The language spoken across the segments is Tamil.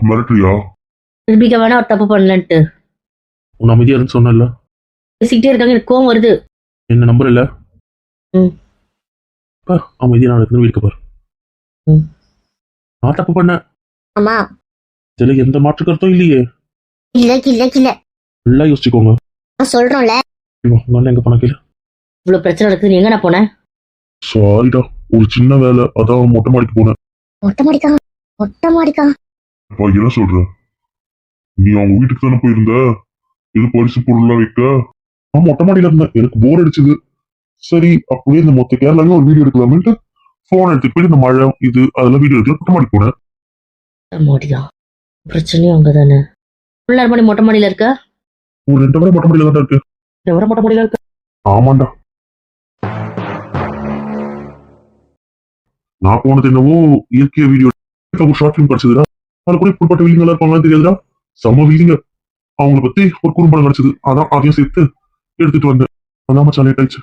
மிரட்டுறியா? நிரூபிக்க வேணா ஒரு தப்பு பண்ணலன்ட்டு உன் அமைதியா இருந்து சொன்னல. பேசிக்கிட்டே இருக்காங்க, எனக்கு கோவம் வருது. என்ன நம்பர் இல்ல? ம். அமைதியா நான் இருந்து வீட்டுக்கு பாரு. ம். நான் தப்பு பண்ணேன். ஆமா. இதுல எந்த மாற்று கருத்தும் இல்லையே. இல்ல இல்ல இல்ல நல்லா யோசிச்சுக்கோங்க. நான் சொல்றோம்ல. உங்க அண்ணன் எங்க போனா கேளு. இவ்வளவு பிரச்சனை நடக்குது, நீ எங்கண்ணா போன? சாரிடா, ஒரு சின்ன வேலை, அதான் மொட்டை மாடிக்கு போனேன். மொட்டை மாடிக்கா? மொட்டை மாடிக்கா? அப்பா என்ன சொல்ற? நீ அவங்க வீட்டுக்கு தானே போயிருந்த, இது பரிசு பொருள்லாம் வைக்க? நான் மொட்டை மாடியில இருந்தேன், எனக்கு போர் அடிச்சுது. சரி அப்படியே இந்த மொத்த கேரளாவையும் ஒரு வீடியோ எடுக்கலாமேன்ட்டு போன் எடுத்துட்டு போய் இந்த மழை இது அதெல்லாம் வீடியோ எடுக்கலாம் மொட்டை மாடிக்கு போனேன். மாடியா? பிரச்சனையும் அங்கதானே. எவ்வளவு நேரம் மணி மொட்டை மாடியில இருக்க? ஒரு 2 வரை மொட்டை மாடியில தான் இருக்கு. எவ்வளவு மொட்டை மாடியில இருக்க? ஆமாண்டா. நான் போனது என்னவோ இயற்கைய வீடியோ ஒரு ஷார்ட் பிலிம் கிடைச்சதுடா. அதுல கூட இப்படிப்பட்ட வில்லிங்களா இருப்பாங்கன்னு தெரியாதுடா. செம வில்லிங்க. அவங்கள பத்தி ஒரு குறும்படம் கிடைச்சது, அதான் அதையும் சேர்த்து எடுத்துட்டு வந்தேன். அதான் மச்சான் லேட் ஆயிடுச்சு.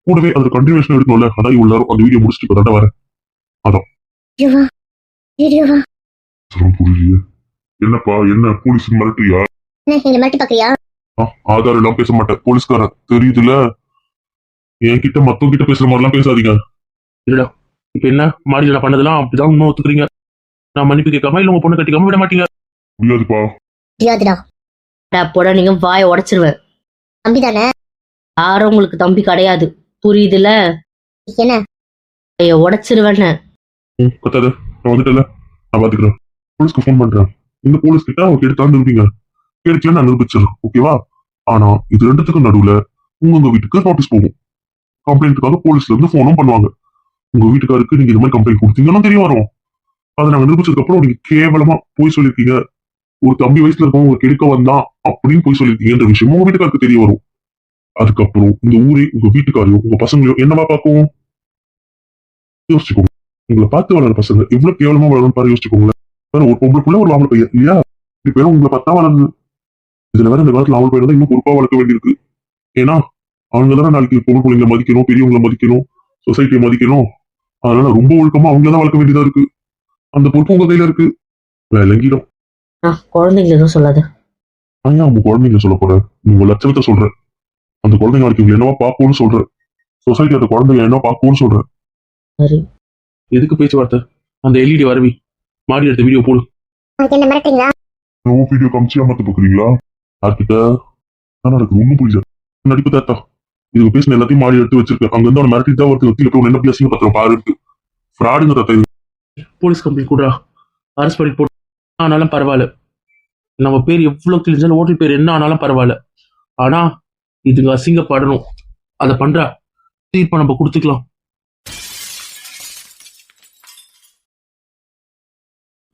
கூடவே அதுல கண்டினியூஷன் எடுக்கணும்ல, அதான் இவ்வளவு அந்த வீடியோ முடிச்சுட்டு இப்ப வரேன். அதான் புரியலையே. என்னப்பா என்ன போலீஸ் மிரட்டுறியா? ஆதாரம் எல்லாம் பேச மாட்டேன், போலீஸ்காரன் தெரியுதுல. என்கிட்ட மத்தவங்க கிட்ட பேசுற மாதிரி எல்லாம் பேசாதீங்க. இல்லடா, இப்ப என்ன மாடியில பண்ணதெல்லாம் அப்படிதான் இன்னும் ஒத்துக்கிறீங்க. நான் மன்னிப்பு கேட்காம இல்ல உங்க பொண்ணு கட்டிக்காம விட மாட்டீங்க. முடியாதுப்பா. போட நீங்க வாய உடைச்சிருவேன். தம்பி தானே, யாரும் உங்களுக்கு தம்பி கிடையாது, புரியுதுல? என்ன உடைச்சிருவேன்னு கத்தாத, நான் வந்துட்டல, நான் பாத்துக்கிறேன். போலீஸ்க்கு போன் பண்றேன். இந்த போலீஸ் கிட்ட அவங்க எடுத்தாந்து இருப்பீங்க, எடுக்கல நான் நிரூபிச்சிடறேன், ஓகேவா? ஆனா இது ரெண்டுத்துக்கும் நடுவுல உங்க வீட்டுக்கு நோட்டீஸ் போகும். கம்ப்ளைண்ட்டுக்காக போலீஸ்ல இருந்து போனும் பண்ணுவாங்க. உங்க வீட்டுக்காருக்கு நீங்க இந்த மாதிரி கம்ப்ளைண்ட் கொடுத்தீங்கன்னா தெரிய வரும். அதை நாங்க நிரூபிச்சதுக்கு அப்புறம் நீங்க கேவலமா போய் சொல்லிருக்கீங்க, ஒரு தம்பி வயசுல இருக்கவங்க உங்களுக்கு எடுக்க வந்தான் அப்படின்னு போய் சொல்லிருக்கீங்கன்ற விஷயம் உங்க வீட்டுக்காருக்கு தெரிய வரும். அதுக்கப்புறம் இந்த ஊரே உங்க வீட்டுக்காரையும் உங்க பசங்களையும் என்னவா பார்க்கும்? யோசிச்சுக்கோங்க. உங்களை பார்த்து வளர பசங்க எவ்வளவு கேவலமா வளரும் பாரு, யோசிச்சுக்கோங்களேன். ஒரு பொம்பளை புள்ள ஒரு ஆம்பளை பையன் இல்லையா? இப்ப உங்களை பார்த்தா வளருது. இதுல வேற இந்த காலத்துல ஆம்பளை பையன் தான் இன்னும் பொறுப்பா வளர்க்க வேண்டியிருக்கு. ஏன்னா அவங்க தானே நாளைக்கு பொம்பளை பிள்ளைங்களை மதிக்கணும், பெரியவங்களை மதிக்கணும், சொசைட்டியை மதிக்கணும். அதனால ரொம்ப ஒழுக்கமா அவங்களதான் வளர்க்க வேண்டியதா இருக்கு. அந்த பொறுப்பு உங்க கையில இருக்கு. விளங்கிடும். குழந்தைங்க எதுவும் சொல்லாத. ஆனா உங்க குழந்தைங்க சொல்ல போற, உங்க லட்சணத்தை சொல்ற. அந்த குழந்தைங்க நாளைக்கு உங்களை என்னவா பார்க்கும்னு சொல்ற. சொசைட்டி அந்த குழந்தைங்க என்ன பார்க்கும்னு சொல்ற. சரி, எதுக்கு பேச்சுவார்த்தை? அந்த எல்இடி வரவி மாடி எடுத்த வீடியோ போடு. வீடியோ காமிச்சு ஏமாத்த பாக்குறீங்களா? யார்கிட்ட நடக்குது ஒண்ணும் புரியல. நடிப்பு தாத்தா இதுக்கு பேசின எல்லாத்தையும் மாடி எடுத்து வச்சிருக்கேன். அங்க இருந்து அவன் மிரட்டி தான் ஒருத்தர் வக்கீல போய் என்ன பேசிங்க பத்திரம் பாரு இருக்கு. ஃப்ராடுங்க தாத்தா இது. போலீஸ் கம்ப்ளைண்ட் கூட அரெஸ்ட் பண்ணி போட்டு ஆனாலும் பரவாயில்ல. நம்ம பேர் எவ்வளவு கிழிஞ்சாலும் ஓட்டல் பேர் என்ன ஆனாலும் பரவாயில்ல. ஆனா இதுங்க அசிங்கப்படணும். அதை பண்றா தீர்ப்பை நம்ம கொடுத்துக்கலாம்.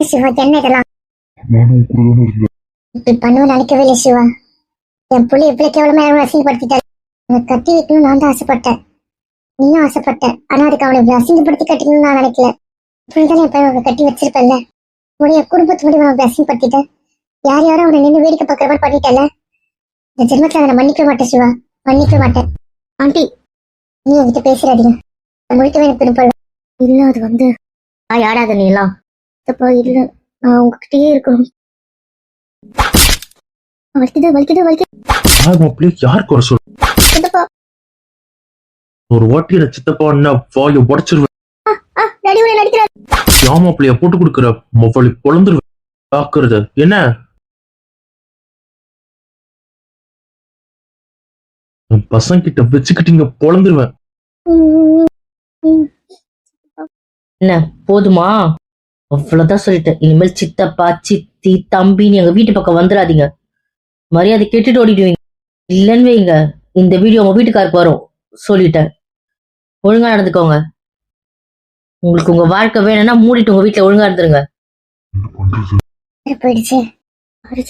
சிவா, என்ன இதெல்லாம் நானும் கூடதானே இருந்தேன். இப்படி பண்ணுவ நினைக்கவே இல்லை சிவா. என் புள்ளி இவ்வளவு கேவலமா யாரும் அசிங்கப்படுத்திட்டாரு. எனக்கு கட்டி வைக்கணும்னு நான் தான் ஆசைப்பட்டேன், நீயும் ஆசைப்பட்ட. ஆனா அதுக்கு அவனை இப்படி அசிங்கப்படுத்தி கட்டிக்கணும்னு நான் நினைக்கல. இப்படிதான் என் பையன் கட்டி வச்சிருப்பேன்ல. உடைய குடும்பத்து முடிவு அவன் அசிங்கப்படுத்திட்டேன். யார் யாரும் அவனை நின்று வேடிக்கை பார்க்குற மாதிரி பண்ணிட்டல. இந்த ஜென்மத்துல அதை மன்னிக்க மாட்டேன் சிவா, மன்னிக்க மாட்டேன். ஆண்டி, நீ என்கிட்ட பேசுறாதீங்க, முழிக்கவே எனக்கு விருப்பம் இல்ல. அது வந்து யாராத நீ எல்லாம்? இல்ல, நான் உங்ககிட்டயே இருக்கணும். வலிக்குது வலிக்குது வலிக்குது. யார் குறை சொல்ற? ஒரு வாட்டியில சித்தப்பா வாய உடச்சிருவேன். யாமாப்பிள்ளைய போட்டு கொடுக்குற மொழி பொழந்துருவேன். பாக்குறது என்ன? பசங்க கிட்ட வச்சுக்கிட்டீங்க பொழந்துருவேன். என்ன போதுமா? அவ்வளவுதான் சொல்லிட்டேன். இனிமேல் சித்தப்பா சித்தி தம்பின்னு எங்க வீட்டு பக்கம் வந்துடாதீங்க. மரியாதை கேட்டுட்டு ஓடிடுவீங்க. இல்லைன்னு வைங்க, இந்த வீடியோ உங்க வீட்டுக்காருக்கு வரும். சொல்லிட்டேன், ஒழுங்கா நடந்துக்கோங்க. உங்களுக்கு உங்க வாழ்க்கை வேணும்னா மூடிட்டு உங்க வீட்டுல ஒழுங்கா இருந்துருங்க. போயிடுச்சு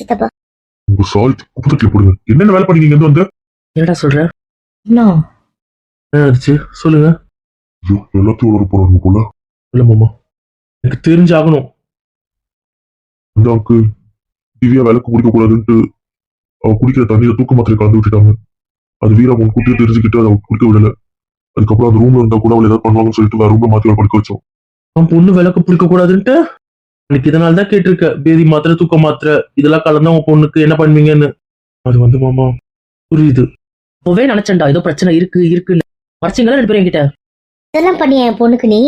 சித்தப்பா. உங்க சால் குப்பத்துல போடுங்க. என்னென்ன வேலை பண்ணீங்க இங்க வந்து? என்னடா சொல்ற? என்ன ஆச்சு சொல்லுங்க. எல்லாத்தையும் வளர போறாங்க போல. இல்ல மாமா, எனக்கு தெரிஞ்சாகணும். அந்த அங்கு திவ்யா விளக்கு குடிக்க கூடாதுன்ட்டு அவ குடிக்கிற தண்ணியில தூக்க மாத்திரை கலந்து விட்டுட்டாங்க. அது வீரா உன் குட்டியை தெரிஞ்சுக்கிட்டு அதை குடிக்க விடல. அதுக்கப்புறம் அந்த ரூம்ல இருந்தா கூட அவள் ஏதாவது பண்ணுவாங்கன்னு சொல்லிட்டு வேற ரூம்ல மாத்தி அவள் குடிக்க வச்சோம். அவன் பொண்ணு விளக்கு பிடிக்க கூடாதுன்ட்டு எனக்கு இதனால தான் கேட்டிருக்க பேதி மாத்திரை தூக்க மாத்திரை இதெல்லாம் கலந்தா உங்க பொண்ணுக்கு என்ன பண்ணுவீங்கன்னு. அது வந்து மாமா புரியுது. இப்பவே நினைச்சேன்டா ஏதோ பிரச்சனை இருக்குன்னு மறைச்சிங்களா 2 பேரும் என்கிட்ட. இதெல்லாம் பண்ணியா என் பொண்ணுக்கு நீ?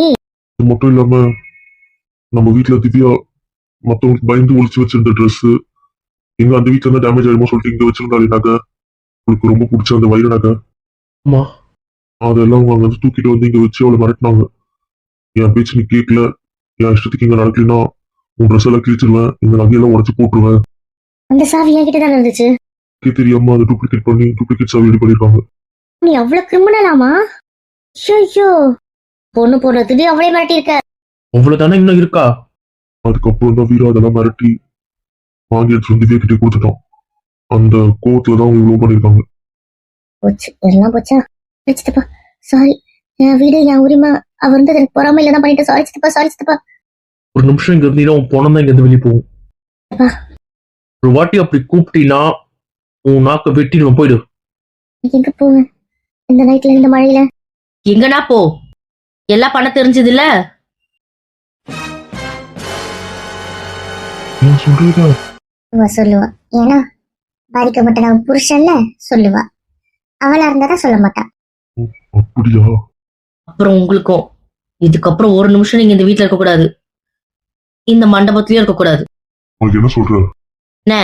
இது மட்டும் இல்லாம நம்ம வீட்டுல திவ்யா மத்தவங்களுக்கு பயந்து ஒளிச்சு வச்சிருந்த ட்ரெஸ் எங்க அந்த வீட்டுல இருந்தா டேமேஜ் ஆயிடுமோ சொல்லிட்டு இங்க வச்சிருந்தாரு நகை. உங்களுக்கு ரொம்ப பிடிச்ச அந்த வயிறு நகை ஆமா. அதெல்லாம் அவங்க அங்க வந்து தூக்கிட்டு வந்து இங்க வச்சு அவளை மிரட்டினாங்க. என் பேச்சு நீ கேட்கல, என் இஷ்டத்துக்கு இங்க நடக்கலைன்னா உன் ட்ரெஸ் எல்லாம் கிழிச்சிருவேன், இந்த நகையெல்லாம் உடச்சு போட்டுருவேன். அந்த சாவி என்கிட்ட தான் இருந்துச்சு. தெரியாம அதை டூப்ளிகேட் பண்ணி டூப்ளிகேட் சாவி ரெடி பண்ணிருக்காங்க. நீ அவ்வளவு கிரிமினலாமா? ஐயோ, பொண்ணு போடுறதுக்கு அவ்வளவு மிரட்டி இருக்க. அவ்வளவுதானே இன்னும் இருக்கா? அதுக்கப்புறம் தான் வீரா அதெல்லாம் மிரட்டி வாங்கி எடுத்து வந்து கிட்டே கொடுத்துட்டான். அந்த கோவத்துல தான் அவங்க இவ்வளவு பண்ணிருக்காங்க. போச்சு, எல்லாம் போச்சா? சித்தப்பா சாரி, என் வீடு என் உரிமை, அவர் வந்து எனக்கு பொறாம இல்லதான் பண்ணிட்டு சாரி சித்தப்பா, சாரி சித்தப்பா. ஒரு நிமிஷம் இங்க இருந்தீங்கன்னா உன் பொண்ணு தான் இங்க இருந்து வெளியே போகும். அப்பா. ஒரு வாட்டி அப்படி கூப்பிட்டீங்கன்னா உன் நாக்க வெட்டி நம்ம போயிடு. எங்க போவேன் இந்த நைட்ல இந்த மழையில? எங்கடா போ, எல்லாம் பண்ண தெரிஞ்சது இல்ல. நான் சொல்றதா இவ சொல்லுவா, ஏன்னா பாதிக்கப்பட்ட நான் புருஷன்ல சொல்லுவா. அவளா இருந்தாதான் சொல்ல மாட்டா. அப்படியா? அப்புறம் உங்களுக்கும் இதுக்கப்புறம் ஒரு நிமிஷம் நீங்க இந்த வீட்டுல இருக்க கூடாது, இந்த மண்டபத்திலயும் இருக்க கூடாது. உனக்கு என்ன சொல்ற? என்ன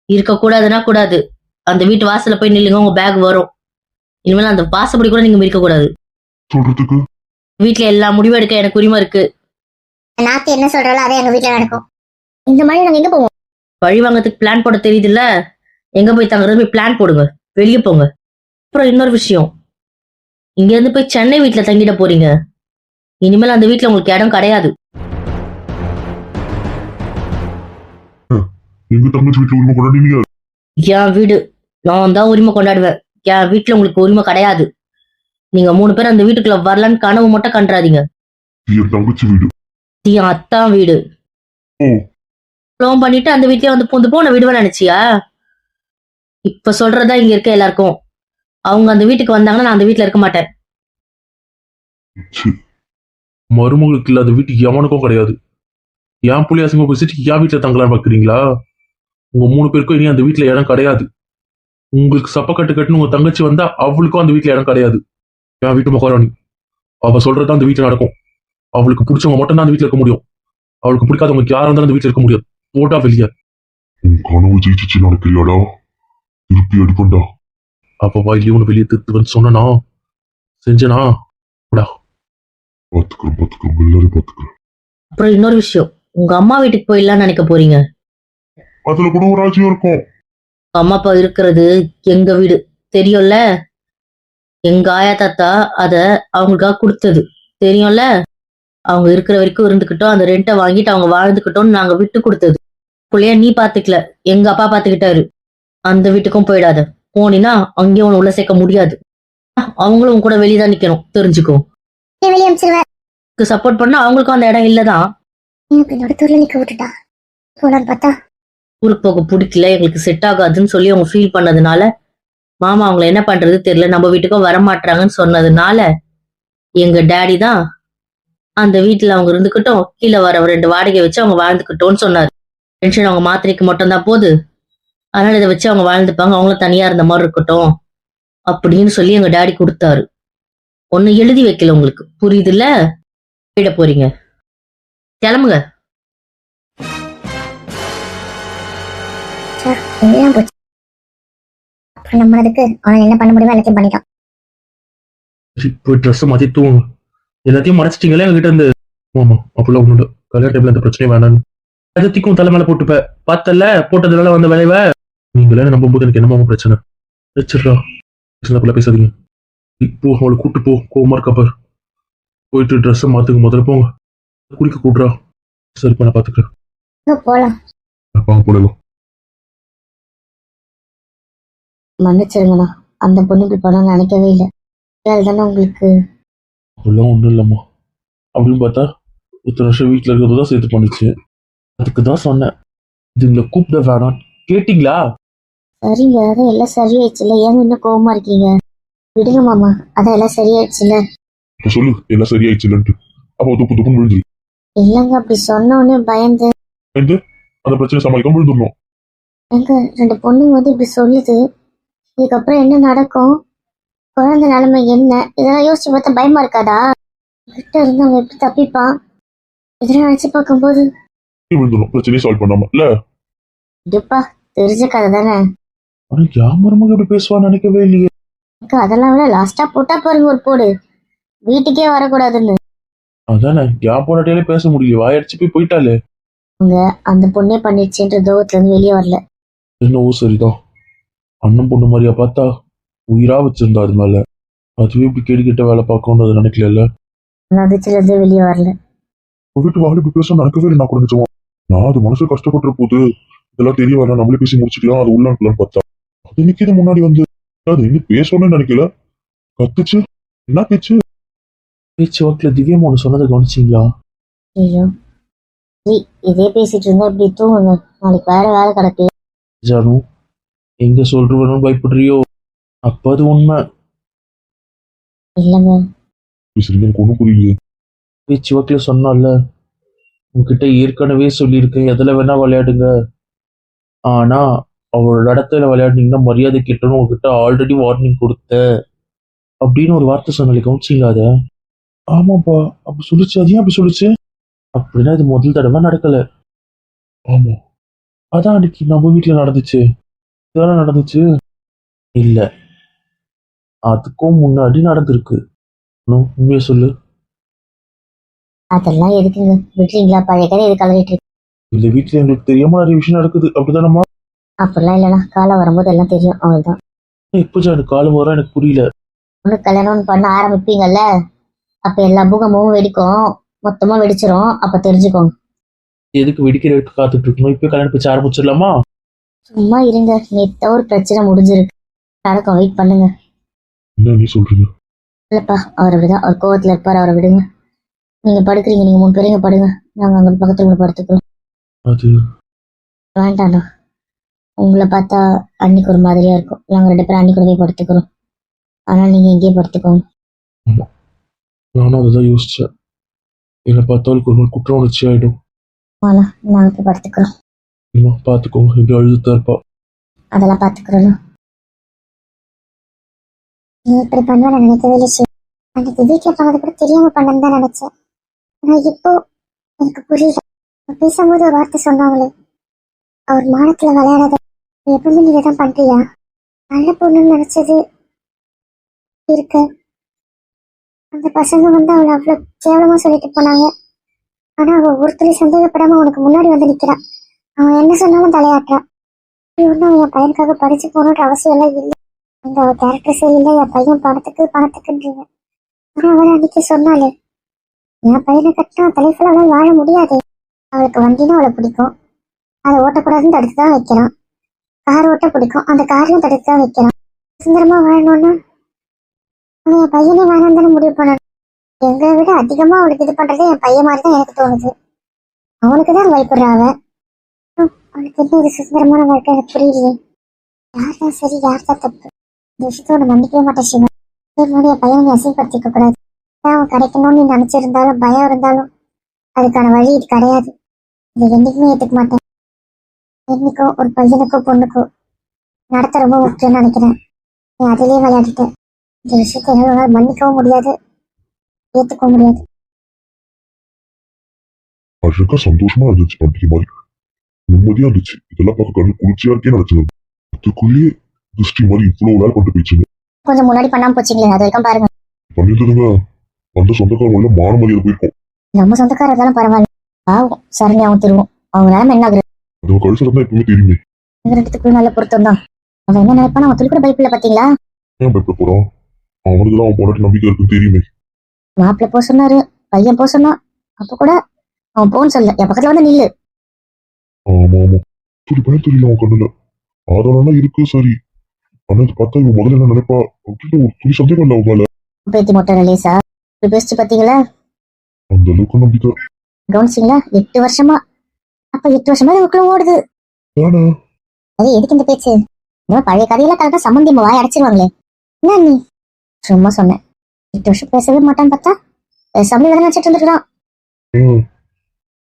இருக்க கூடாதுன்னா கூடாது, அந்த வீட்டு வாசல்ல போய் நில்லுங்க, உங்க பேக் வரும். இனிமேல் அந்த வாசப்படி கூட நீங்க இருக்க கூடாது. சொல்றதுக்கு வீட்டுல எல்லா முடிவும் எடுக்க எனக்கு உரிமை இருக்கு. நாத்து என்ன சொல்றாளோ அதே எங்க வீட்டுல நடக்கும். இந்த மாதிரி நாங்க எங்க போவோம்? பழி வாங்கறதுக்கு பிளான் போட தெரியுது இல்ல, எங்க போய் தங்குறது போய் பிளான் போடுங்க, வெளியே போங்க. அப்புறம் இன்னொரு விஷயம், இங்க இருந்து போய் சென்னை வீட்டுல தங்கிட போறீங்க. இனிமேல் அந்த வீட்டுல உங்களுக்கு இடம் கிடையாது. எங்க தங்கச்சி வீட்டுல உரிமை கொண்டாடினீங்க? என் வீடு, நான் தான் உரிமை கொண்டாடுவேன். என் வீட்டுல உங்களுக்கு உரிமை கிடையாது. நீங்க 3 பேர் அந்த வீட்டுக்குள்ள வரலான்னு கனவு மட்டும் கண்டாதீங்க. என் தங்கச்சி வீடு. என் அத்தான் வீடு. ஓ. லோன் பண்ணிட்டு அந்த வீட்லயே வந்து பூந்து போன விடுவேன் நினைச்சியா? இப்ப சொல்றதா இங்க இருக்க எல்லாருக்கும். அவங்க அந்த வீட்டுக்கு வந்தாங்கன்னா நான் அந்த வீட்டுல இருக்க மாட்டேன். ச்சீ. மருமகளுக்கு இல்லாத வீட்டுக்கு எவனுக்கும் கிடையாது. என் புள்ளி அசிங்க பேசிட்டு என் வீட்டுல தங்கலாம் பாக்குறீங்களா? உங்க 3 பேருக்கும் இனி அந்த வீட்டுல இடம் கிடையாது. உங்களுக்கு சப்ப கட்டுன்னு உங்க தங்கச்சி வந்தா அவளுக்கும் அந்த வீட்டுல இடம் கிடையாது. என் வீட்டு மகாராணி, அவ சொல்றதுதான் அந்த வீட்டுல நடக்கும். அவளுக்கு பிடிச்சவங்க மட்டும் தான் அந்த வீட்டுல இருக்க முடியும். அவளுக்கு பிடிக்காதவங்க யாரும் இருந்தாலும் அந்த வீட்டுல இருக்க முடியாது. போட்டா வெளியே. உன் கனவு ஜெயிச்சிச்சு நடக்கிறியாடா? திருப்பி அடிப்பண்டா. அப்ப வாயிலே உன வெளியே திருத்துவன்னு சொன்னா செஞ்சனா பாத்துக்கிறோம் எல்லாரும் பாத்துக்கிறோம். அப்புறம் இன்னொரு விஷயம், உங்க அம்மா வீட்டுக்கு போயிடலாம்னு நினைக்க போறீங்க. அதுல கூட ஒரு ராஜ்யம் இருக்கும். உங்க அம்மா அப்பா இருக்கிறது எங்க வீடு தெரியும்ல. எங்க ஆயா தாத்தா அத அவங்களுக்காக கொடுத்தது தெரியும்ல. அவங்க இருக்கிற வரைக்கும் இருந்துகிட்டோம், அந்த ரெண்டை வாங்கிட்டு அவங்க வாழ்ந்துகிட்டோம்னு நாங்க விட்டு கொடுத்தது. புள்ளைய நீ பாத்துக்கல, எங்க அப்பா பாத்துக்கிட்டாரு. அந்த வீட்டுக்கும் போயிடாத. போனீன்னா அங்கேயும் உன்னை உள்ள சேர்க்க முடியாது. அவங்களும் உன் கூட வெளியதான் நிக்கணும், தெரிஞ்சுக்கோ. வெளியே அனுப்பிச்சிருவேன். சப்போர்ட் பண்ணா அவங்களுக்கும் அந்த இடம் இல்லதான். எனக்கு நடுத்தூர்ல நிக்க விட்டுட்டா போலான்னு பார்த்தா ஊருக்கு போக பிடிக்கல, எங்களுக்கு செட் ஆகாதுன்னு சொல்லி அவங்க ஃபீல் பண்ணதுனால, மாமா அவங்கள என்ன பண்றது தெரியல, நம்ம வீட்டுக்கும் வரமாட்டாங்கன்னு சொன்னதுனால எங்க டேடி தான் அந்த வீட்டுல அவங்க இருந்துகிட்டோம், கீழே வர 2 வாடகை வச்சு அவங்க வாழ்ந்துக்கிட்டோம்னு சொன்னாரு. டென்ஷன் அவங்க மாத்திரைக்கு மட்டும் தான் போகுது, அதனால இதை வச்சு அவங்க வாழ்ந்துப்பாங்க, அவங்களும் தனியா இருந்த மாதிரி இருக்கட்டும் அப்படின்னு சொல்லி எங்க டேடி கொடுத்தாரு. ஒண்ணு எழுதி வைக்கல உங்களுக்கு, புரியுதுல்ல? போயிட போறீங்க, கிளம்புங்க. எல்லாம் போச்சு. அப்புறம் நம்ம அதுக்கு அவன் என்ன பண்ண முடியுமோ எல்லாத்தையும் பண்ணிட்டான். போய் ட்ரெஸ் மாத்தி தூங்க. எல்லாத்தையும் மறைச்சிட்டீங்களே எங்ககிட்ட இருந்து. ஆமா, அப்பெல்லாம் ஒண்ணு இல்ல. கல்யாண டைம்ல அந்த பிரச்சனையும் வேணான்னு எல்லாத்தையும் தலை மேல போட்டுப்ப. பார்த்தல போட்டதுனால வந்த விளைவ நீங்களே நம்பும்போது எனக்கு என்னமோ பிரச்சனை. வச்சிடா, பிரச்சனைக்குள்ள பேசாதீங்க. இப்போ அவளை கூட்டு போ, கோவமா இருக்காப்பார். போயிட்டு ட்ரெஸ் மாத்துக்கு முதல்ல போங்க. குளிக்க கூடுறா. சரி பண்ண பாத்துக்கிறேன். போலாம். போடலாம். மன்னிச்சிருங்கண்ணா, அந்த பொண்ணு இப்படி பண்ண நினைக்கவே இல்லை. அதுதானே உங்களுக்கு? அதெல்லாம் ஒண்ணும் இல்லம்மா. அப்படின்னு பார்த்தா இத்தனை வருஷம் வீட்டுல இருக்கிறதுதான் சேர்த்து பண்ணுச்சு. அதுக்கு தான் சொன்னேன், இதுங்களை கூப்பிட வேணாம். கேட்டீங்களா? சரிங்க, அதான் எல்லாம் சரியாயிடுச்சுல, ஏங்க இன்னும் கோவமா இருக்கீங்க? விடுங்க மாமா, அதான் எல்லாம் சரியாயிடுச்சுல. சொல்லு எல்லாம் சரியாயிடுச்சுலன்ட்டு. அப்போ துப்புன்னு விழுந்துரு. இல்லைங்க அப்படி சொன்ன உடனே பயந்து அந்த பிரச்சனை சமாளிக்காம விழுந்துடணும். எங்க 2 பொண்ணுங்க வந்து இப்படி சொல்லுது. இதுக்கப்புறம் என்ன நடக்கும்? குழந்தை நிலைமை என்ன? இதெல்லாம் யோசிச்சு பார்த்தா பயமா இருக்காதா? கிட்ட இருந்து அவன் எப்படி தப்பிப்பான்? இதெல்லாம் நினைச்சு பார்க்கும்போது விழுந்துடணும் பிரச்சனையை சால்வ் பண்ணாம இல்ல. இதுப்பா தெரிஞ்ச கதை தானே. ஆனா என் மருமக இப்படி பேசுவான்னு நினைக்கவே இல்லையே. அக்கா, அதெல்லாம் விட லாஸ்டா போட்டா பாருங்க ஒரு போடு, வீட்டுக்கே வரக்கூடாதுன்னு. அதானே என் பொண்டாட்டியாலே பேச முடியல, வாயடிச்சு போயிட்டாலே. அவங்க அந்த பொண்ணே பண்ணிடுச்சுன்ற தோகத்துல இருந்து வெளியே வரல. என்னவோ சரிதான், அண்ணன் பொண்ணு மாதிரியா பார்த்தா உயிரா வச்சிருந்தா அது மேல. அதுவே இப்படி கேட்டுக்கிட்ட வேலை பார்க்கணும்னு அது நினைக்கல. அதிர்ச்சியில இருந்து வெளியே வரல. வீட்டு வாழை இப்படி பேச நடக்கவே இல்லை. நான் கூட நினைச்சுவோம் நான் அது மனசு கஷ்டப்பட்டுற போது இதெல்லாம் தெரிய வரல, நம்மளே பேசி முடிச்சுக்கலாம், அது உள்ளான்லாம் பார்த்தா அது இன்னைக்கு முன்னாடி வந்து அது இன்னும் பேசணும்னு நினைக்கல. கத்துச்சு என்ன பேச்சு. பேச்சு வாக்குல திவ்யம் ஒண்ணு சொன்னதை கவனிச்சிங்களா? ஐயோ, சரி, இதே பேசிட்டு இருந்தா இப்படி தூங்குங்க, நாளைக்கு வேற வேலை கிடக்கு. ஜானு, எங்க சொல்றவனும் பயப்படுறியோ? அப்ப அது உண்மை. இல்லைங்க, பேசுறீங்க எனக்கு ஒண்ணும் புரியலையே. பேச்சு வாக்குல சொன்னால, உங்ககிட்ட ஏற்கனவே சொல்லியிருக்கேன் எதுல வேணா விளையாடுங்க, ஆனா அவளோட இடத்துல விளையாடுனீங்கன்னா மரியாதை கிட்டணும், உங்ககிட்ட ஆல்ரெடி வார்னிங் கொடுத்த அப்படின்னு ஒரு வார்த்தை சொன்னாலே கவனிச்சிங்களா அத? ஆமாப்பா அப்படி சொல்லுச்சு. அதையும் அப்படி சொல்லுச்சு அப்படின்னா இது முதல் தடவை நடக்கல. ஆமா அதான் அன்னைக்கு நம்ம வீட்டுல நடந்துச்சு. இதெல்லாம் நடந்துச்சு இல்ல, அதுக்கும் முன்னாடி நடந்திருக்கு. உண்மையை சொல்லு. அதெல்லாம் எதுக்குங்க விட்டுறீங்களா? பழைய கதை எது கலரிட்டு இருக்கு? இந்த வீட்டுல எங்களுக்கு தெரியாம நிறைய விஷயம் நடக்குது அப்படிதானம்மா? அப்படிலாம் இல்லைனா காலம் வரும்போது எல்லாம் தெரியும், அவ்வளவுதான். எப்போ எனக்கு காலம் வரும் எனக்கு புரியல. ஒண்ணு கல்யாணம் பண்ண ஆரம்பிப்பீங்கல்ல, அப்ப எல்லா பூகமும் வெடிக்கும், மொத்தமா வெடிச்சிரும், அப்ப தெரிஞ்சுக்கோங்க. எதுக்கு வெடிக்கிற வரைக்கும் காத்துட்டு இருக்கணும்? இப்ப கல்யாணம் பேச்சு ஆரம்பிச்சிடலாமா? சும்மா இருங்க, நேத்த ஒரு பிரச்சனை முடிஞ்சிருக்கு, நடக்கும், வெயிட் பண்ணுங்க. என்ன நீ சொல்றீங்க? இல்லப்பா, அவரை விட அவர் கோவத்துல இருப்பாரு, அவரை விடுங்க. நீங்க படுக்கிறீங்க, நீங்க 3 பேரையும் படுங்க, நாங்க அங்க பக்கத்துல கூட படுத்துக்கிறோம். அது வேண்டாண்ணா, உங்களை பார்த்தா அன்னைக்கு ஒரு மாதிரியா இருக்கும், நாங்க 2 பேரும் அன்னைக்கு போய் படுத்துக்கிறோம், ஆனா நீங்க இங்கேயே படுத்துக்கோங்க. நானும் அதான் யோசிச்சேன், என்னை பார்த்தாலும் ஒரு நாள் குற்ற உணர்ச்சி ஆயிடும். ஆனா நாங்க போய் படுத்துக்கிறோம். பாத்துக்கோங்க, இப்படி அழுதுதான் இருப்பா. அதெல்லாம் பாத்துக்கிறோம். நீ இப்படி பண்ணுவ நான் நினைக்கவே இல்லை சிவா. அன்னைக்கு வீட்டுல பண்ணது கூட தெரியாம பண்ணன்னு தான் நினைச்சேன். ஆனா இப்போ எனக்கு புரியல. பேசும்போது ஒரு வார்த்தை சொன்னாங்களே, அவர் மானத்துல விளையாடாத, எப்பவுமே நீங்க தான் பண்றியா? நல்ல பொண்ணுன்னு நினைச்சது இருக்கு. அந்த பசங்க வந்து அவளை அவ்வளவு கேவலமா சொல்லிட்டு போனாங்க. ஆனா அவ ஒருத்தரை சந்தேகப்படாம உனக்கு முன்னாடி வந்து நிக்கிறான். அவன் என்ன சொன்னாலும் தலையாட்டுறான். ஒன்னும் என் பையனுக்காக படிச்சு போகணுன்ற அவசியம் எல்லாம் இல்லை. அந்த கேரக்டர் சரியில்லை, என் பையன் பணத்துக்குன்றீங்க. ஆனா அவன் அன்னைக்கு சொன்னாலே, என் பையனை கட்டினா தலைஃபுல்லா அவளால் வாழ முடியாது. அவளுக்கு வண்டினா அவளை பிடிக்கும், அதை ஓட்டக்கூடாதுன்னு தடுத்து தான் வைக்கிறான். கார் ஓட்ட பிடிக்கும், அந்த காரையும் தடுத்து தான் வைக்கிறான். சுந்தரமா வாழணும்னா அவன் என் பையனே வேணாம் தானே முடிவு பண்ணணும். எங்களை விட அதிகமா அவளுக்கு இது பண்றது என் பையன் மாதிரி தான் எனக்கு தோணுது. அவனுக்கு தான் பயப்படுறா அவன். அவனுக்கு என்ன இது சுதந்திரமான வாழ்க்கை எனக்கு புரியலையே. யார் தான் சரி, யார் தான் தப்பு, இந்த விஷயத்தோட நம்பிக்கவே மாட்டேன் சிவன். இதே என் பையனை அசிங்கப்படுத்திக்க கூடாது. அவன் கிடைக்கணும்னு நீ நினைச்சிருந்தாலும் பயம் இருந்தாலும் அதுக்கான வழி இது கிடையாது. இதை என்னைக்குமே ஏற்றுக்க மாட்டேன். என்னைக்கோ ஒரு பையனுக்கோ பொண்ணுக்கோ நடத்த ரொம்ப முக்கியம்னு நினைக்கிறேன். நீ அதிலே விளையாடிட்டேன். இந்த விஷயத்தை என்னால் மன்னிக்கவும் முடியாது, ஏற்றுக்கவும் முடியாது. அழகா சந்தோஷமா இருந்துச்சு, பண்டிகை மாதிரி நிம்மதியா இருந்துச்சு. இதெல்லாம் பார்க்க கண்ணு குளிர்ச்சியா இருக்கே நினைச்சது. அதுக்குள்ளேயே திருஷ்டி மாதிரி இவ்வளவு வேலை பண்ணிட்டு போயிடுச்சுங்க. கொஞ்சம் முன்னாடி பண்ணாம போச்சுங்களே, அது வரைக்கும் பாருங்க. பண்ணிருந்ததுங்க அந்த சொந்தக்காரங்க மான மரியாதை போயிருக்கோம். நம்ம சொந்தக்காரர் இருந்தாலும் பரவாயில்ல, ஆகும் சரணியாவும் திருவும். அவங்க நிலைமை என்ன ஆகுது? அது கழிச்சு தான் எப்பவுமே தெரியுமே. இந்த 2த்துக்குள்ள நல்ல பொருத்தம் தான். அவன் என்ன நினைப்பான, அவன் துளி கூட பயப்பில்லை பாத்தீங்களா? ஏன் பயப்பட போறான்? அவனுக்குதான் அவன் போராட்ட நம்பிக்கை இருக்குன்னு தெரியுமே. மாப்பிள்ள போக சொன்னாரு, பையன் போக சொன்னான், அப்ப கூட அவன் போன்னு சொல்ல, என் பக்கத்துல வந்து நில்லு. ஆமா ஆமா, துளி பயம் தெரியல அவன் கண்ணுல. ஆதாரம் இருக்கு சரி, ஆனா இது பார்த்தா இவன் முதல்ல என்ன நினைப்பா அப்படின்னு ஒரு துளி சந்தேகம் இல்லை அவங்க மேல. பேத்தி மொட்டை லேசா இப்படி பேசிட்டு பாத்தீங்களா? அந்த அளவுக்கு நம்பிக்கை. கவனிச்சிங்களா? 8 வருஷமா, அப்ப 8 வருஷமா இதுக்குள்ள ஓடுது. ஏன்னா அது எதுக்கு இந்த பேச்சு? இந்த பழைய கதையெல்லாம் கரெக்டா சம்பந்தி வாய் அடைச்சிருவாங்களே. என்ன நீ சும்மா சொன்னேன். 8 வருஷம் பேசவே மாட்டான்னு பார்த்தா பேசாம நினைச்சிட்டு இருந்துருக்கான்.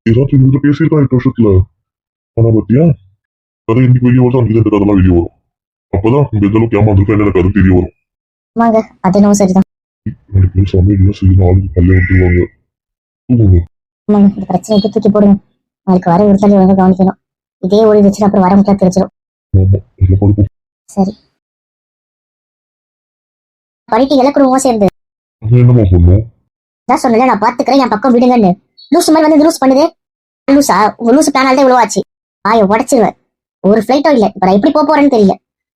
ஏதாச்சும் இதுல பேசியிருக்கா 8 வருஷத்துல. ஆனா பாத்தியா கதை இன்னைக்கு வெளியே வரும், அன்னைக்கு இந்த கதைலாம் வெளியே வரும். அப்பதான் இந்த எந்த அளவுக்கு ஏமாந்துருக்கோம் என்ன கதை தெரிய வரும். ஆமாங்க அது என்னவோ சரிதான். நாளைக்கு சமையல் செய்யணும், ஆளுக்கு கல்யாணம் வந்துருவாங்க. தூங்குங்க. ஆமாங்க இந்த பிரச்சனையை தூக்கி போடுங்க. நாளைக்கு வர விருத்தாளி ஒழுங்கா கவனிக்கணும். இதே ஓடி வச்சுட்டு அப்புறம் வர முக்கியம் தெரிஞ்சிடும். ஆமா எல்லாம் படுப்போம். சரி படிட்டீங்கல்ல குடும்பமா சேர்ந்து. அது என்னமா பண்ணும்? அதான் சொன்னல நான் பாத்துக்கிறேன் என் பக்கம் விடுங்கன்னு. லூசு மாதிரி வந்து லூஸ் பண்ணுது. லூசா உங்க லூசு பிளானால தான் இவ்வளவு ஆச்சு. ஆய உடச்சிருவேன். ஒரு ஃபிளைட்டோ இல்ல இப்ப நான் எப்படி போக போறேன்னு தெரியல.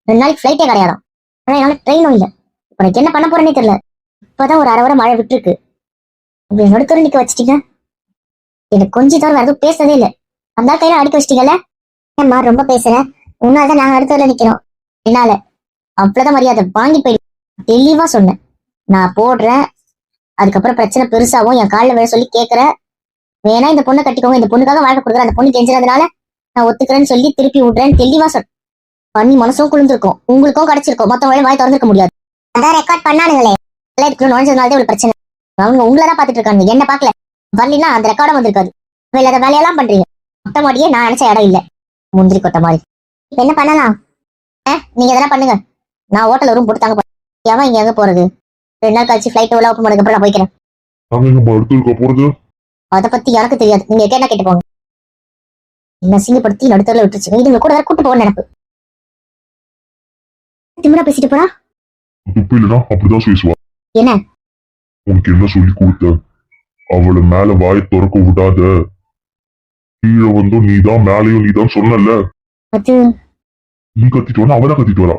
2 நாளைக்கு ஃபிளைட்டே கிடையாதான். ஆனா என்னால ட்ரெயினும் இல்ல. இப்ப எனக்கு என்ன பண்ண போறேன்னே தெரியல. இப்பதான் ஒரு 1/2 மழை விட்டுருக்கு. இப்படி நடுத்தர நிக்க வச்சிட்டீங்க. எனக்கு கொஞ்சம் தவிர வேற எதுவும் பேசவே இல்லை. அந்த கையில அடிக்க வச்சிட்டீங்கல்ல. ஏம்மா ரொம்ப பேசுற. உன்னால்தான் நாங்க அடுத்தவரை நிக்கிறோம். என்னால அவ்வளவுதான் மரியாதை வாங்கி போயிடு. தெளிவா சொன்னேன். நான் போடுறேன். அதுக்கப்புறம் பிரச்சனை பெருசாவும் என் காலில் விழ சொல்லி கேட்கறேன். வேணா இந்த பொண்ணை கட்டிக்கோங்க, இந்த பொண்ணுக்காக வாழ்க்கை கொடுக்குறேன், அந்த பொண்ணு கெஞ்சினதுனால நான் ஒத்துக்கிறேன்னு சொல்லி திருப்பி விடுறேன்னு தெளிவா சொன்னேன். பண்ணி மனசும் குளிர்ந்துருக்கும், உங்களுக்கும் கிடைச்சிருக்கும், மத்தவங்களால வாய் திறந்துருக்க முடியாது. அதான் ரெக்கார்ட் பண்ணானுங்களே இதுக்குள்ள நுழைஞ்சதுனால ஒரு பிரச்சனை. அவங்க உங்களதான் பாத்துட்டு இருக்காங்க, என்ன பாக்கல. வரலன்னா அந்த ரெக்கார்டும் வந்திருக்காது. இல்லாத வேலையெல்லாம் பண்றீங்க. மொத்த மாடியே நான் நினைச்ச இடம் இல்ல, முந்திரி கொட்ட மாதிரி. இப்ப என்ன பண்ணலாம்? நீங்க இதெல்லாம் பண்ணுங்க. நான் ஹோட்டல் ரூம் போட்டு தாங்க போறேன். எவன் இங்க எங்க போறது? 2 நாள் கழிச்சு ஃபிளைட் ஓப்பன் பண்ணதுக்கு அப்புறம் நான் போய்க்கிறேன். நாங்க எங்க அடுத்து இருக்க போறது? அதை பத்தி எனக்கு தெரியாது. நீங்க கேட்டா கேட்டு போங்க. என்ன சிங்கப்படுத்தி நடுத்தரில் விட்டுருச்சு. இதுங்க கூட வேற கூட்டு போக நினைப்பு. திமிரா பேசிட்டு போறா. துப்பு இல்லைன்னா அப்படிதான் பேசுவா. என்ன உனக்கு என்ன சொல்லி கொடுத்த? அவளை மேல வாயை திறக்க விடாத. கீழே வந்தும் நீதான், மேலையும் நீதான் சொன்னல. அது நீ கத்திட்டு வரா, அவதான் கத்திட்டு வரா.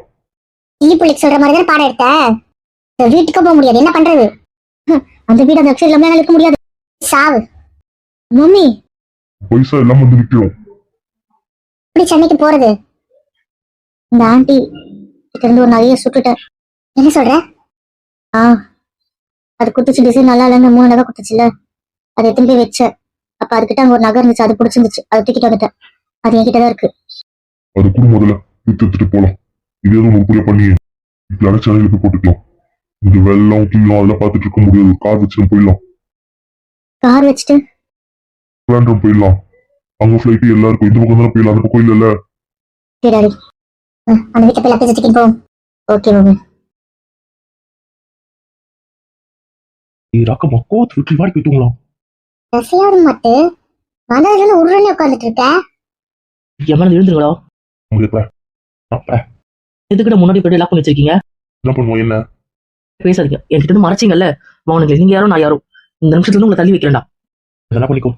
பிள்ளைக்கு சொல்ற மாதிரி தானே பாடம் எடுத்த. வீட்டுக்கு போக முடியாது, என்ன பண்றது? அந்த வீடு அந்த அக்ஷர் இல்லாம இருக்க முடியாது. சாவு மம்மி. பைசா எல்லாம் வந்து நிற்கிறோம். எப்படி சென்னைக்கு போறது? இந்த ஆண்டி கிட்ட இருந்து ஒரு நகையை சுட்டுட்டேன். என்ன சொல்ற? அது குத்துச்சு, டிசைன் நல்லா இல்லைன்னு 3 நகை குத்துச்சுல, அதை எடுத்துட்டு போய் வச்சேன். அப்ப அதுக்கிட்ட அங்க ஒரு நகை இருந்துச்சு, அது பிடிச்சிருந்துச்சு, அதை தூக்கிட்டு வந்துட்டேன். அது என்கிட்டதான் இருக்கு. அது கூட முதல்ல வித்துட்டு போலாம். இதே ஒரு புரிய பண்ணி இப்படி சென்னையில போய் போட்டுக்கலாம். இங்க வெள்ளம் கீழம் அதெல்லாம் பார்த்துட்டு இருக்க முடியாது. கார் வச்சுட்டு போயிடலாம். கார் வச்சுட்டு வேண்டாம் போயிடலாம். அங்க ஃபிளைட் எல்லாருக்கும் இந்த பக்கம் தானே போயிடலாம், அந்த பக்கம் இல்ல. சரி அந்த வீட்டை போய் லக்கேஜ் தூக்கிட்டு போவோம். Okay mummy. ராக்கம்மா கோவத்து விட்டு வாடி போயிட்டுங்களா? ரசியாவது மாட்டு வந்ததுல உருன்னு உட்காந்துட்டு இருக்க. எவன எழுந்துருங்களா? உங்களுக்கு எதுக்கிட்ட முன்னாடி போயிட்டு லாக் பண்ணி வச்சிருக்கீங்க? என்ன பண்ணுவோம்? என்ன பேசாதீங்க. என்கிட்ட இருந்து மறைச்சிங்கல்ல, அவனுக்கு நீங்க யாரும் நான் யாரும். இந்த நிமிஷத்துல இருந்து உங்களை தள்ளி வைக்கிறேன்டா. அதெல்லாம் பண்ணிக்கோ.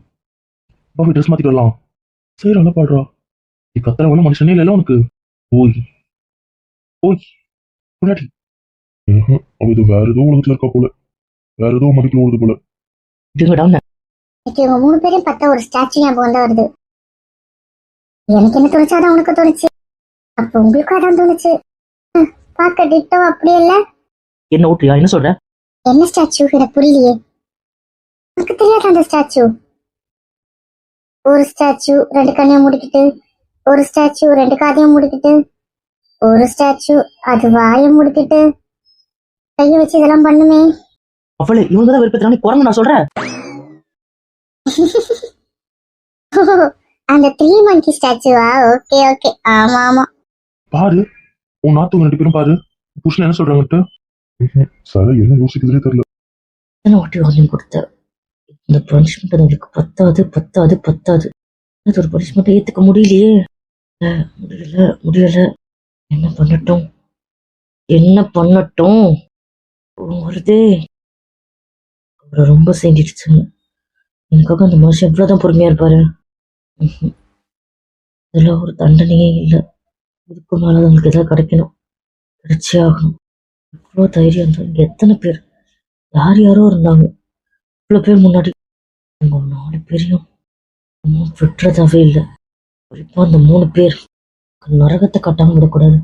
பாபி ட்ரெஸ் மாத்திட்டு வரலாம். சரி நல்லா பாடுறா. நீ கத்தல ஒன்றும் மனுஷனே இல்லை உனக்கு. ஓய் ஓய் முன்னாடி அவ இது வேற ஏதோ உலகத்துல இருக்கா போல, வேற ஏதோ மடிக்கல ஓடுது போல. இதுங்கடா இன்னைக்கு இவங்க 3 பேரையும் பார்த்தா ஒரு ஸ்டாச்சு ஞாபகம் தான் வருது. எனக்கு என்ன தோணுச்சு அதான் உனக்கு தோணுச்சு. அப்ப உங்களுக்கும் அதான் தோணுச்சு. பார்க்க டிட்டோ அப்படி இல்ல. என்ன ஓட்டுறியா? என்ன சொல்ற? என்ன ஸ்டாச்சு எனக்கு புரியலையே. எனக்கு தெரியாது அந்த ஸ்டாச்சு. ஒரு ஸ்டாச்சு 2 கண்ணையும் மூடிக்கிட்டு, ஒரு ஸ்டாச்சு 2 காதையும் மூடிக்கிட்டு, ஒரு ஸ்டாச்சு அது வாயை மூடிக்கிட்டு கைய வச்சு இதெல்லாம் பண்ணுமே. அவளே இவங்க தான் விருப்பத்தினால குரங்கு நான் சொல்றேன். அந்த 3 monkey ஸ்டாச்சுவா? Okay okay. ஆமா ஆமா. பாரு உன் நாத்து 2 பேரும் பாரு புருஷன் என்ன சொல்றாங்கட்டு. சார் என்ன யோசிக்கிறதே தெரியல. என்ன ஓட்டி வாங்கி கொடுத்த இந்த பனிஷ்மெண்ட் உங்களுக்கு பத்தாது. அது ஒரு பனிஷ்மெண்ட் ஏத்துக்க முடியலையே. முடியல. என்ன பண்ணட்டும் வருதே. அவரை ரொம்ப செஞ்சிடுச்சுங்க. எனக்காக அந்த மனுஷன் எவ்வளவுதான் பொறுமையா இருப்பாரு. இதெல்லாம் ஒரு தண்டனையே இல்லை. இதுக்கு மேல உங்களுக்கு எதாவது கிடைக்கணும், கிடைச்சே ஆகணும். இவ்வளோ தைரியம் இருந்தா இங்க எத்தனை பேர் யாரோ இருந்தாங்க. இவ்வளோ பேர் முன்னாடி உங்க 4 பேரையும் விட்டுறதாவே இல்லை. குறிப்பா அந்த 3 பேர் நரகத்தை கட்டாம விடக்கூடாது.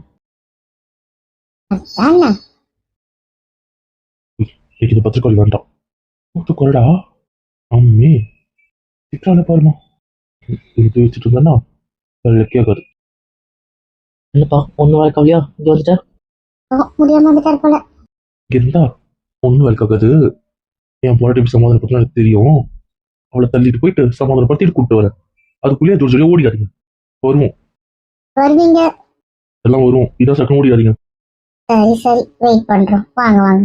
இது பத்திரிக்கை வேண்டாம். மூத்து கொரடா அம்மி சிக்கால பாருமா. இது வச்சுட்டு இருந்தா கேட்காது. என்னப்பா ஒன்னும் வேலை கவலையா? இங்க வந்துட்டேன். முடியாம வந்துட்டார் போல. இங்க இருந்தா ஒன்னும் வேலை காக்காது. என் போராட்டம் சமாதானம் பத்தி எனக்கு தெரியும். அவளை தள்ளிட்டு போயிட்டு சமாதானப்படுத்திட்டு கூப்பிட்டு வரேன். அதுக்குள்ளேயே ஜோடி ஓடிடாதீங்க. வருவோம், வருவீங்க. எல்லாம் வருவோம். இதான் சட்டம் ஓடிடாதீங்க. சரி சரி, வெயிட் பண்றோம். வாங்க வாங்க.